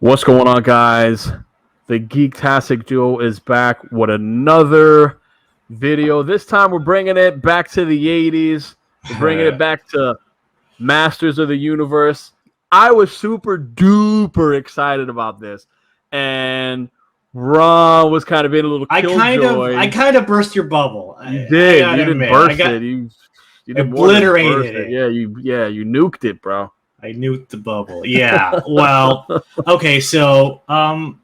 What's going on, guys? The Geektastic Duo is back with another video. This time we're bringing it back to the 80s. We're bringing it back to Masters of the Universe. I was super duper excited about this. And Ron was kind of being a little killjoy. I kind of burst your bubble. You did. You didn't burst it. You obliterated it. Yeah, you nuked it, bro. I nuked the bubble. Yeah. Well, okay. So, a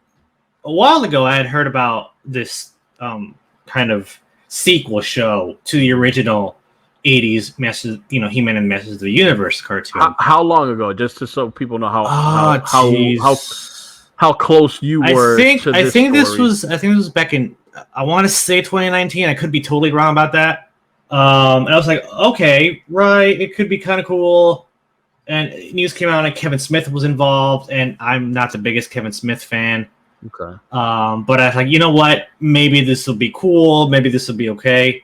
while ago, I had heard about this kind of sequel show to the original '80s Masters, He-Man and Masters of the Universe cartoon. How long ago? Just so people know how close you were. I think this was back in. I want to say 2019. I could be totally wrong about that. And I was like, okay, right. It could be kind of cool. And news came out and Kevin Smith was involved, and I'm not the biggest Kevin Smith fan. Okay. But I was like, you know what? Maybe this will be cool. Maybe this will be okay.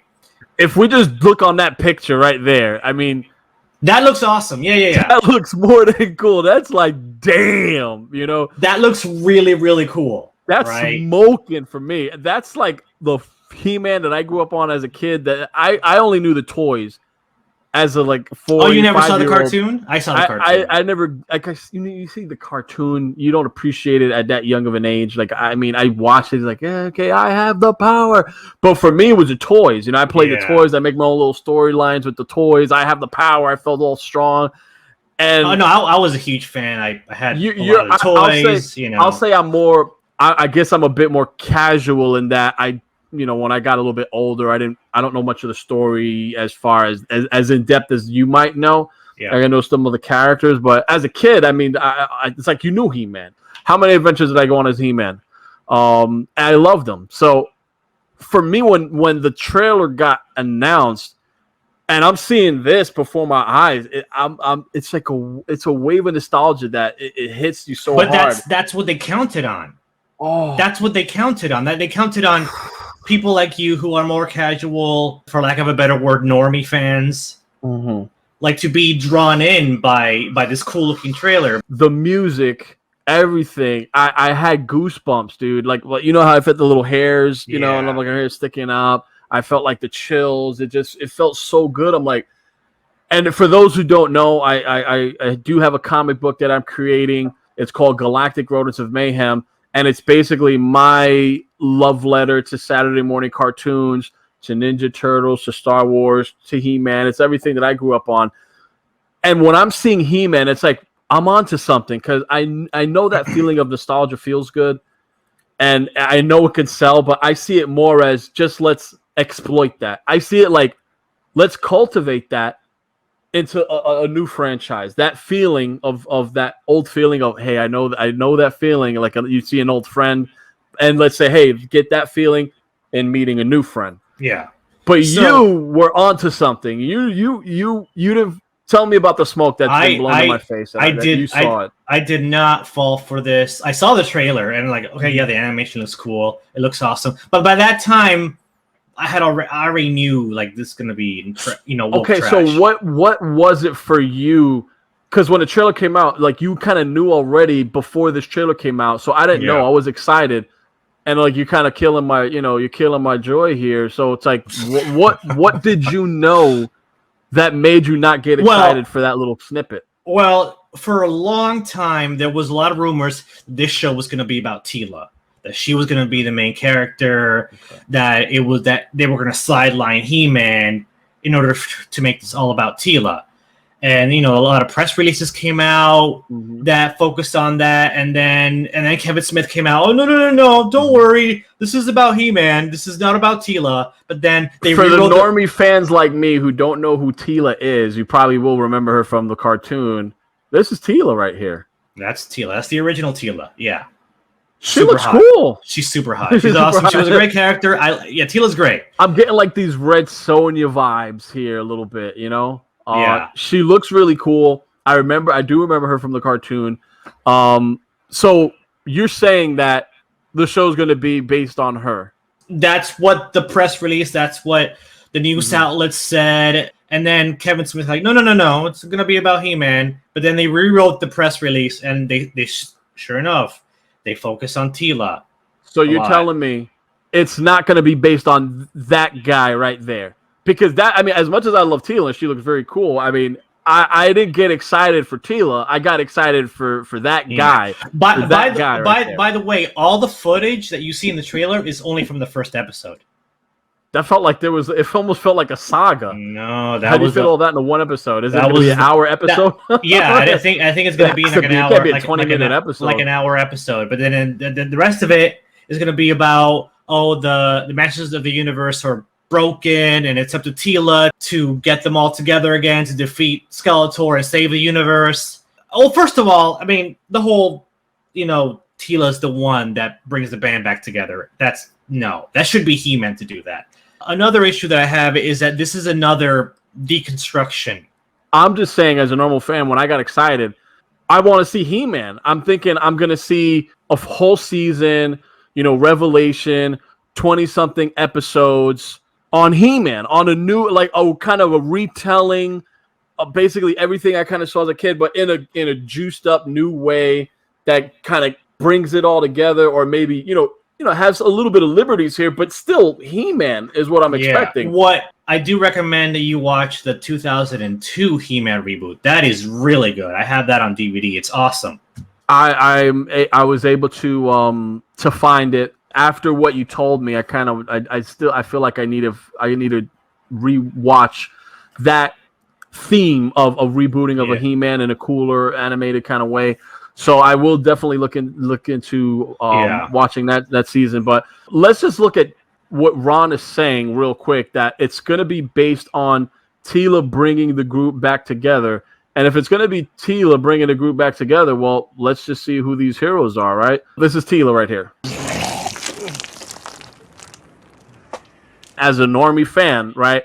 If we just look on that picture right there, I mean, that looks awesome. Yeah. That looks more than cool. That's like, damn, That looks really, really cool. That's smoking for me. That's like the He-Man that I grew up on as a kid. That I only knew the toys. As a 4 Oh, you never saw the cartoon? I saw the cartoon. I never you see the cartoon, you don't appreciate it at that young of an age. I watched it okay, I have the power. But for me, it was the toys. I played the toys. I make my own little storylines with the toys. I have the power. I felt all strong. And I was a huge fan. I had a lot of toys. I'll say I'm more. I guess I'm a bit more casual in that when I got a little bit older, I don't know much of the story as far as in depth as you might know. Yeah. I know some of the characters, but as a kid, it's like you knew He-Man. How many adventures did I go on as He-Man? And I loved them. So for me, when the trailer got announced, and I'm seeing this before my eyes, it's a wave of nostalgia that it hits you so hard. But that's what they counted on. Oh, that's what they counted on. That they counted on. People like you who are more casual, for lack of a better word, normie fans, like to be drawn in by this cool looking trailer. The music, everything. I had goosebumps, dude. How I felt the little hairs, and I'm like, her hair sticking up. I felt like the chills. It felt so good. I'm like, and for those who don't know, I do have a comic book that I'm creating. It's called Galactic Rodents of Mayhem. And it's basically my love letter to Saturday morning cartoons, to Ninja Turtles, to Star Wars, to He-Man. It's everything that I grew up on. And when I'm seeing He-Man, it's like I'm onto something because I know that feeling of nostalgia feels good. And I know it can sell, but I see it more as just let's exploit that. I see it like let's cultivate that into a new franchise. That feeling of that old feeling of, hey, I know that feeling, like you see an old friend, and let's say, hey, get that feeling in meeting a new friend. Yeah. But you were onto something. You didn't tell me about the smoke that's been blown in my face. You saw it. I did not fall for this. I saw the trailer and okay, yeah, the animation looks cool. It looks awesome. But by that time, I already knew this is gonna be okay. trash. So what was it for you? Because when the trailer came out, you kind of knew already before this trailer came out. So I didn't know. I was excited, and you're kind of killing my you're killing my joy here. So it's like what did you know that made you not get excited for that little snippet? Well, for a long time there was a lot of rumors this show was gonna be about Teela. That she was going to be the main character, that they were going to sideline He-Man in order to make this all about Teela. And, a lot of press releases came out that focused on that. And then Kevin Smith came out, oh, no, don't worry. This is about He-Man. This is not about Teela. But then they For the normie fans like me who don't know who Teela is, you probably will remember her from the cartoon. This is Teela right here. That's Teela. That's the original Teela. Yeah. She looks cool. She's super hot. She's awesome. She was a great character. Teela's great. I'm getting these Red Sonja vibes here a little bit, Yeah. She looks really cool. I do remember her from the cartoon. So you're saying that the show's going to be based on her? That's what the press release. That's what the news outlets said. And then Kevin Smith no. It's going to be about He-Man. But then they rewrote the press release, and they sure enough. They focus on Tila. So you're telling me it's not going to be based on that guy right there? Because that, I mean, as much as I love Tila and she looks very cool, I mean, I didn't get excited for Tila. I got excited for that guy. By the way, all the footage that you see in the trailer is only from the first episode. That felt like it almost felt like a saga. No, how do you fit all that into one episode? Is it going to be an hour episode? Yeah, I think it's going to be like an hour, can't be a 20-minute episode, like an hour episode. But then the rest of it is going to be about the Masters of the Universe are broken, and it's up to Tila to get them all together again to defeat Skeletor and save the universe. Oh, first of all, I mean the whole, Tila's the one that brings the band back together. That should be He-Man to do that. Another issue that I have is that this is another deconstruction. I'm just saying, as a normal fan, when I got excited, I want to see He-Man. I'm thinking I'm going to see a whole season, Revelation, 20-something episodes on He-Man, on a new, kind of a retelling of basically everything I kind of saw as a kid, but in a juiced up new way that kind of brings it all together, or maybe, has a little bit of liberties here, but still He-Man is what I'm expecting. What I do recommend that you watch the 2002 He-Man reboot. That is really good. I have that on DVD. It's awesome. I was able to find it after what you told me. I feel like I need to rewatch that theme of rebooting of a He-Man in a cooler animated kind of way. So I will definitely look into watching that season. But let's just look at what Ron is saying real quick, that it's going to be based on Tila bringing the group back together. And if it's going to be Tila bringing the group back together, well, let's just see who these heroes are, right? This is Tila right here. As a normie fan, right?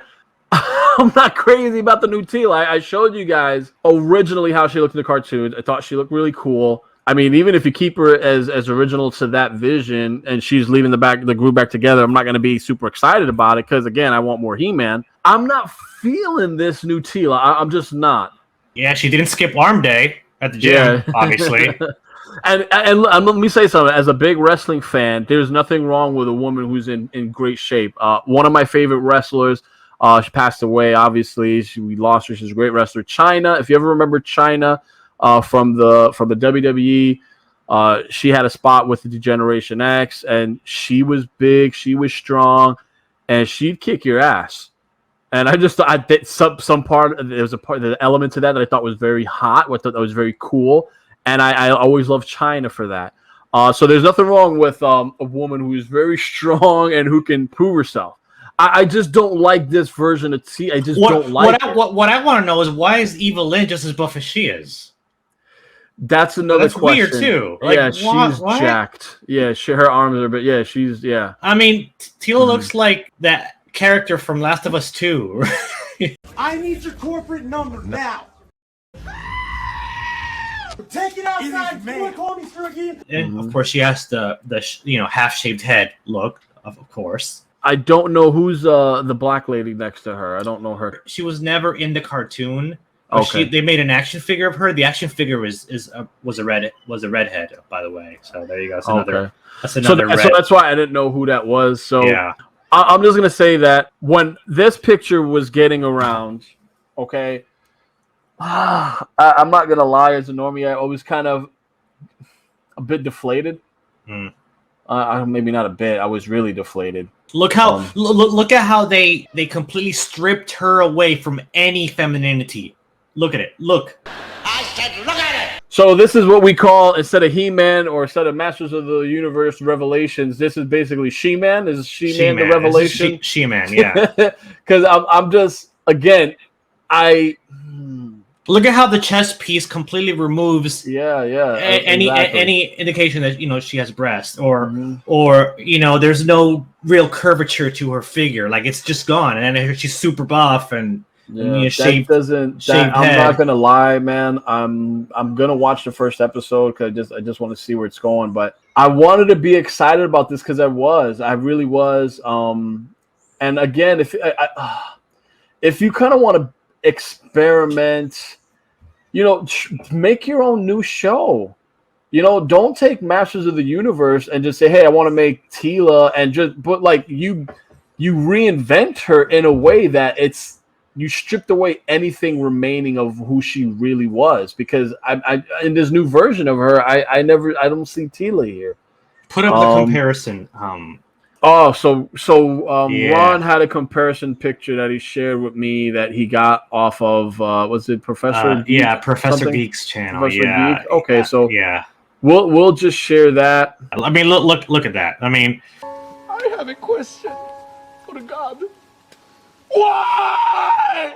I'm not crazy about the new Tila. I showed you guys originally how she looked in the cartoons. I thought she looked really cool. I mean, even if you keep her as original to that vision and she's leaving the group back together, I'm not going to be super excited about it because, again, I want more He-Man. I'm not feeling this new Tila. I'm just not. Yeah, she didn't skip arm day at the gym, obviously. And let me say something. As a big wrestling fan, there's nothing wrong with a woman who's in great shape. One of my favorite wrestlers, she passed away, obviously. We lost her. She's a great wrestler. Chyna, if you ever remember Chyna from the WWE, she had a spot with the Generation X, and she was big, she was strong, and she'd kick your ass. And I just thought some part, there was the element to that I thought was very hot, I thought that was very cool, and I always loved Chyna for that. So there's nothing wrong with a woman who is very strong and who can prove herself. I just don't like this version of T. I just don't like it. What I want to know is, why is Eva Lynn just as buff as she is? That's another question. Weird too. She's jacked. Yeah, her arms are, but yeah, she's. I mean, Tila looks like that character from Last of Us 2. I need your corporate number now. Take it outside. You want to call me sir again? And of course, she has the half-shaved head look. Of course. I don't know who's the black lady next to her. I don't know her. She was never in the cartoon. Okay. They made an action figure of her. The action figure was a redhead, by the way. So there you go. That's another. So that's why I didn't know who that was. So yeah. I'm just gonna say that when this picture was getting around, okay, I'm not gonna lie. As a normie, I was kind of a bit deflated. Maybe not a bit. I was really deflated. Look how look at how they completely stripped her away from any femininity. Look at it. Look. I said, look at it. So this is what we call, instead of He-Man or instead of Masters of the Universe Revelations, this is basically She-Man. Is She-Man the Revelation? She-Man, yeah. Because I'm just, again, look at how the chest piece completely removes any indication that she has breasts or there's no real curvature to her figure. Like, it's just gone, and she's super buff and shaved I'm not gonna lie, man. I'm gonna watch the first episode because I just want to see where it's going. But I wanted to be excited about this because I really was. And again, if you kind of want to experiment, make your own new show. don't take Masters of the Universe and just say, hey, I want to make Teela, and but like you reinvent her in a way that you stripped away anything remaining of who she really was, because I in this new version of her, I don't see Teela here. Put up the comparison. Ron had a comparison picture that he shared with me that he got off of was it Professor Geek? Yeah, Professor Geek's channel. Professor yeah. Geek? Okay, yeah. We'll just share that. I mean, look at that. I mean, I have a question for the God. Why?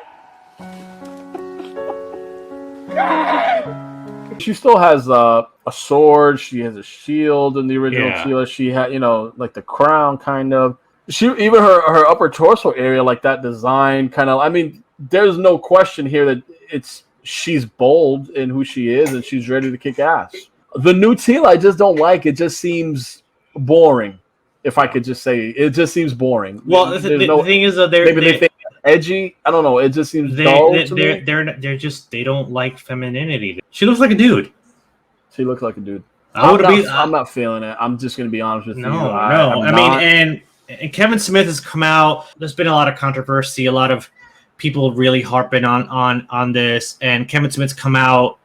She still has a sword. She has a shield in the original Teela. She had, like the crown kind of. She even her upper torso area, like that design kind of. I mean, there's no question here that she's bold in who she is and she's ready to kick ass. The new Teela, I just don't like. It just seems boring. If I could just say, it just seems boring. Well, the thing is that they think edgy. I don't know. It just seems dull to me. They don't like femininity. She looks like a dude. She looks like a dude. I'm not feeling it. I'm just gonna be honest with you. I mean, and Kevin Smith has come out. There's been a lot of controversy. A lot of people really harping on this, and Kevin Smith's come out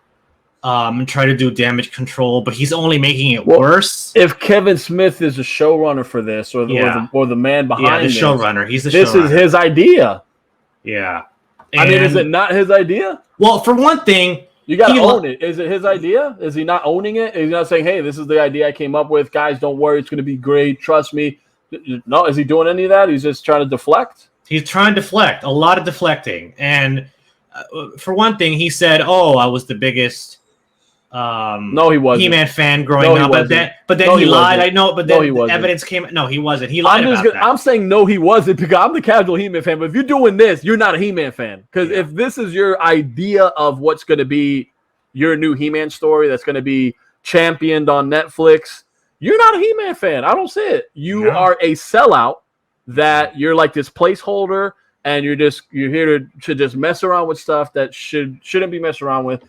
and try to do damage control, but he's only making it worse. If Kevin Smith is the showrunner for this, or the man behind the showrunner, he's the this showrunner. Is his idea. Yeah, I mean, is it not his idea? Well, for one thing, you got to own it. Is it his idea? Is he not owning it? Is he not saying, "Hey, this is the idea I came up with, guys? Don't worry, it's going to be great. Trust me." No, is he doing any of that? He's just trying to deflect. He's trying to deflect. A lot of deflecting, and for one thing, he said, "Oh, I was the biggest." No, he wasn't. He-Man fan growing up, but then he lied. I know, but then evidence came. No, he wasn't. He lied about that. I'm saying no, he wasn't, because I'm the casual He-Man fan. But if you're doing this, you're not a He-Man fan. Because if this is your idea of what's going to be your new He-Man story that's going to be championed on Netflix, you're not a He-Man fan. I don't see it. You are a sellout. That you're like this placeholder, and you're here to just mess around with stuff that shouldn't be messed around with.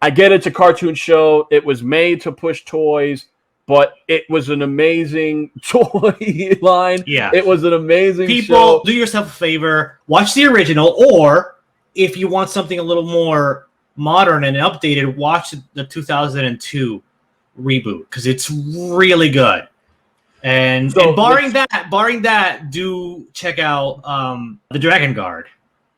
I get it's a cartoon show. It was made to push toys, but it was an amazing toy line. Yeah. It was an amazing show. People, do yourself a favor. Watch the original, or if you want something a little more modern and updated, watch the 2002 reboot, because it's really good. And barring that, do check out The Dragon Guard,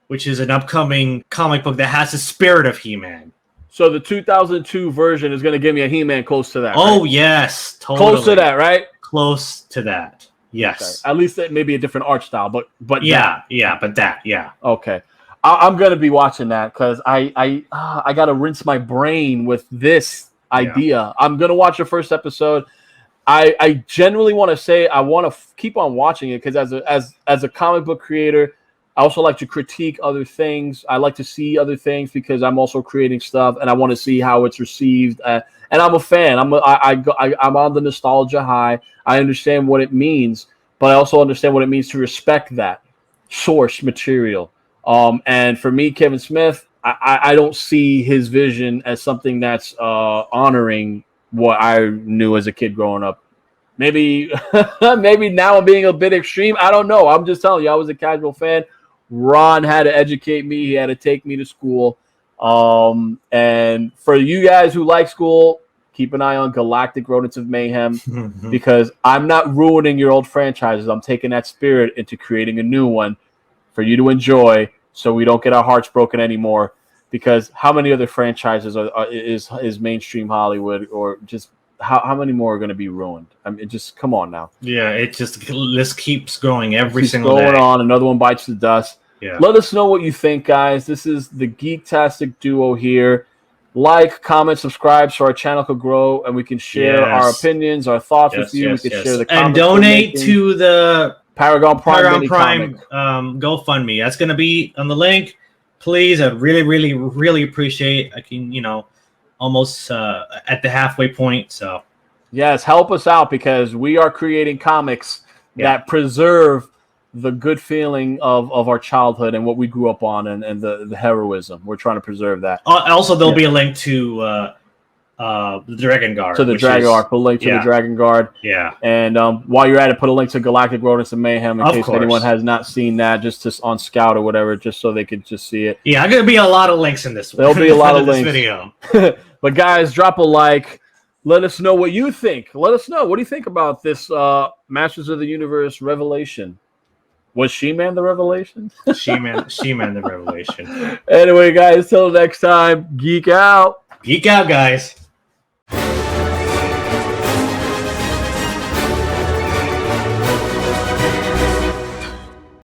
which is an upcoming comic book that has the spirit of He-Man. So the 2002 version is going to give me a He-Man close to that. Oh, right? yes. Totally. Close to that, right? Close to that. Yes. Okay. At least that maybe a different art style, but yeah. Okay. I'm going to be watching that, because I got to rinse my brain with this idea. Yeah. I'm going to watch the first episode. I genuinely want to say I want to keep on watching it, because as a comic book creator, I also like to critique other things. I like to see other things, because I'm also creating stuff, and I want to see how it's received. And I'm a fan. I'm on the nostalgia high. I understand what it means, but I also understand what it means to respect that source material. And for me, Kevin Smith, I don't see his vision as something that's honoring what I knew as a kid growing up. Maybe now I'm being a bit extreme. I don't know. I'm just telling you, I was a casual fan. Ron had to educate me. He had to take me to school. And for you guys who like school, keep an eye on Galactic Rodents of Mayhem, because I'm not ruining your old franchises. I'm taking that spirit into creating a new one for you to enjoy, so we don't get our hearts broken anymore. Because how many other franchises is mainstream Hollywood, or just how many more are going to be ruined? I mean, just come on now. Yeah, this keeps going every single day. Going on, another one bites the dust. Yeah. Let us know what you think, guys. This is the Geektastic duo here. Like, comment, subscribe, so our channel could grow and we can share our opinions, our thoughts with you. We can share the and donate to the Paragon Prime GoFundMe. That's going to be on the link. Please, I'd really, really, really appreciate. I can, almost at the halfway point. So, yes, help us out, because we are creating comics that preserve the good feeling of our childhood and what we grew up on, and the heroism. We're trying to preserve that. Also, there'll be a link to the Dragon Guard. To the Dragon Guard. Put a link to the Dragon Guard. Yeah. And while you're at it, put a link to Galactic Rodents of Mayhem in case anyone has not seen that, just on Scout or whatever, just so they could just see it. Yeah, there's going to be a lot of links in this one. There'll be a lot of links. Video. But guys, drop a like. Let us know what you think. Let us know. What do you think about this Masters of the Universe revelation? Was She-Man the revelation? She-Man the revelation. Anyway, guys, till next time, geek out. Geek out, guys.